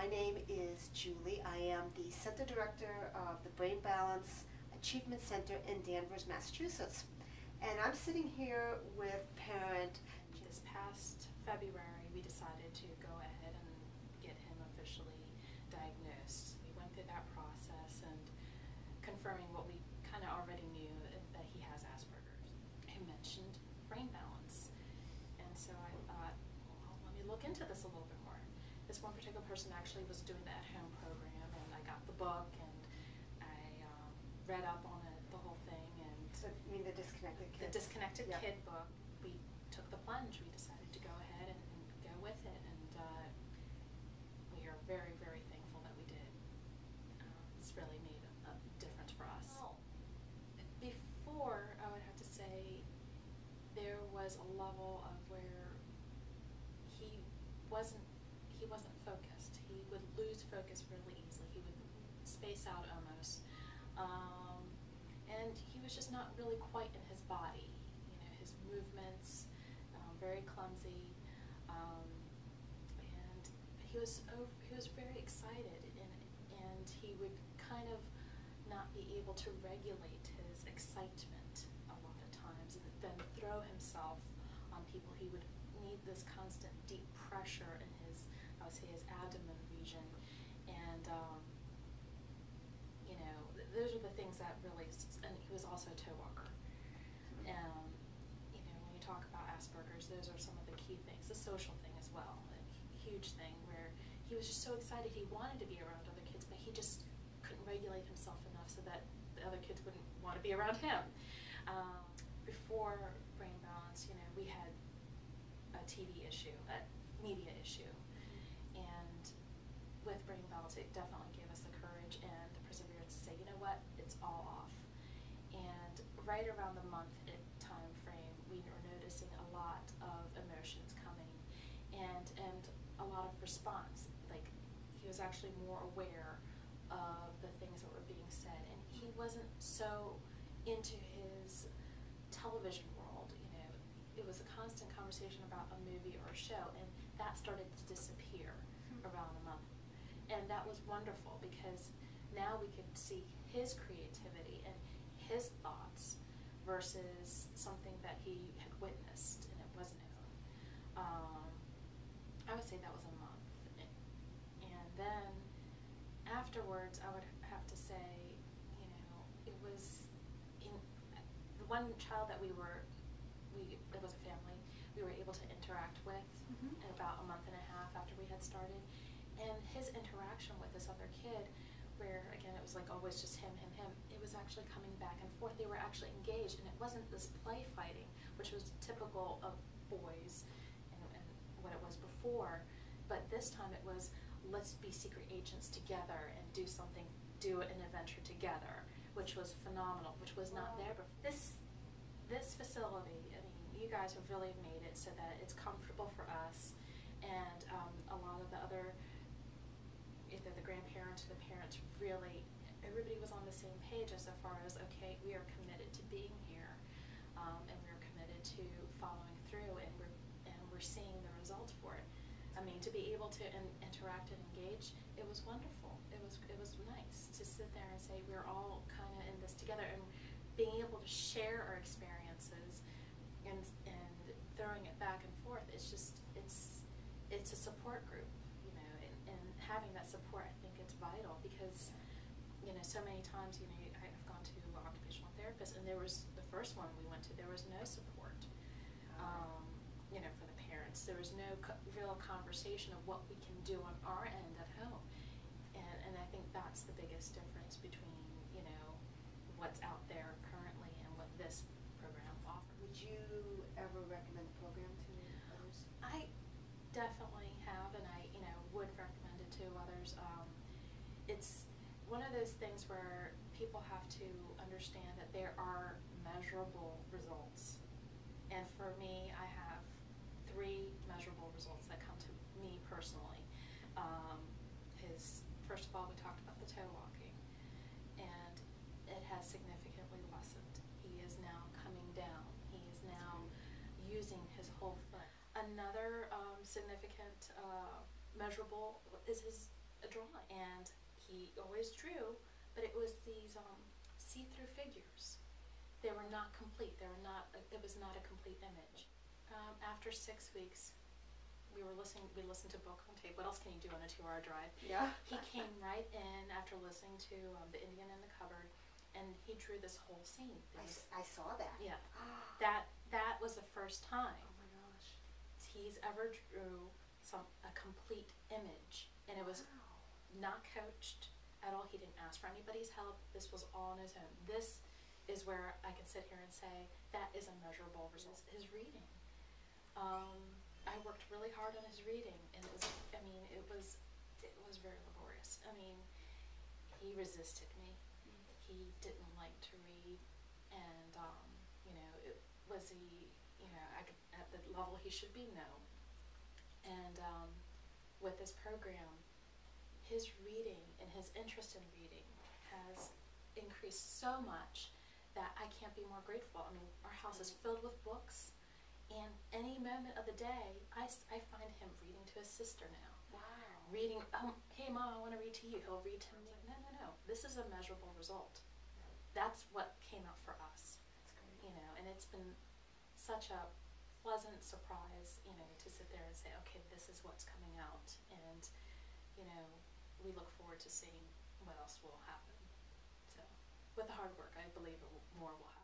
My name is Julie. I am the Center Director of the Brain Balance Achievement Center in Danvers, Massachusetts. And I'm sitting here with parent. This past February, we decided to go ahead and get him officially diagnosed. We went through that process and confirming what we kind of already knew, that he has Asperger's. He mentioned brain balance. And so I thought, well, let me look into this a little bit more. This one particular person actually was doing the at-home program, and I got the book and I read up on it, the whole thing. And So you mean the Disconnected Kid? The Disconnected Yep. Kid book. We took the plunge. We decided to go ahead and go with it, and we are very, very thankful that we did. It's really made a difference for us. Well, before, I would have to say, there was a level of where he wasn't focused. He would lose focus really easily. He would space out almost. And he was just not really quite in his body. You know, his movements, very clumsy. And he was very excited, and he would kind of not be able to regulate his excitement a lot of times, and then throw himself on people. He would need this constant deep pressure in his, I would say, his abdomen region, and you know, those are the things that really. And he was also a toe walker. You know, when you talk about Asperger's, those are some of the key things. The social thing as well, a huge thing where he was just so excited. He wanted to be around other kids, but he just couldn't regulate himself enough so that the other kids wouldn't want to be around him. Before Brain Balance, you know, we had a TV issue, a media issue, and with Brain Balance, it definitely gave us the courage and the perseverance to say, you know what, it's all off. And right around the month time frame, we were noticing a lot of emotions coming, and a lot of response. Like, he was actually more aware of the things that were being said, and he wasn't so into his television world. You know, it was a constant conversation about a movie or a show, and that started to disappear around a month. And that was wonderful, because now we could see his creativity and his thoughts versus something that he had witnessed and it wasn't his own. I would say that was a month. And then afterwards, I would have to say, you know, it was in the one child that it was a family, we were able to interact with in about a month and a half after we had started. And his interaction with this other kid, where again it was like always just him, it was actually coming back and forth. They were actually engaged, and it wasn't this play fighting, which was typical of boys and what it was before. But this time it was, let's be secret agents together and do an adventure together, which was phenomenal, which was not there before. This facility, I mean, you guys have really made it so that it's comfortable for us, and a lot of the other, either the grandparents or the parents, really, everybody was on the same page as far as, okay, we are committed to being here, and we're committed to following through, and we're seeing the results for it. I mean, to be able to interact and engage, it was wonderful. It was nice to sit there and say we're all kind of in this together, and being able to share our experiences and throwing it back and forth. It's just it's a support group, you know, and having that support, I think it's vital, because, you know, so many times, you know, I've gone to occupational therapists, and there was the first one we went to, there was no support. You know, for the parents, there was no real conversation of what we can do on our end at home, and I think that's the biggest difference between, you know, what's out there currently and what this program offers. Would you ever recommend the program to others? I definitely have, and I, you know, would recommend it to others. It's one of those things where people have to understand that there are measurable results, and for me, I have 3 measurable results that come to me personally. First of all, we talked about the toe walking, and it has significantly lessened. He is now coming down. He is now using his whole foot. Another significant measurable is his a drawing, and he always drew, but it was these see-through figures. They were not complete. They were not. It was not a complete image. After 6 weeks, we listened to book on tape. What else can you do on a 2-hour drive? Yeah. He came right in after listening to the Indian in the Cupboard, and he drew this whole scene. I saw that. Yeah. That was the first time Oh my gosh. he's ever drew a complete image, and it was not coached at all. He didn't ask for anybody's help. This was all on his own. This is where I can sit here and say that is a measurable result. His reading. I worked really hard on his reading, and it was very laborious. I mean, he resisted me. He didn't like to read, and at the level he should be, no. And with this program, his reading and his interest in reading has increased so much that I can't be more grateful. I mean, our house is filled with books, and any moment of the day, I find him reading to his sister now. Wow. Reading, hey Mom, I want to read to you. He'll read to me. Like, no. This is a measurable result. That's what came out for us. That's great. You know, and it's been such a pleasant surprise, you know, to sit there and say, okay, this is what's coming out, and you know, we look forward to seeing what else will happen. So, with the hard work, I believe more will happen.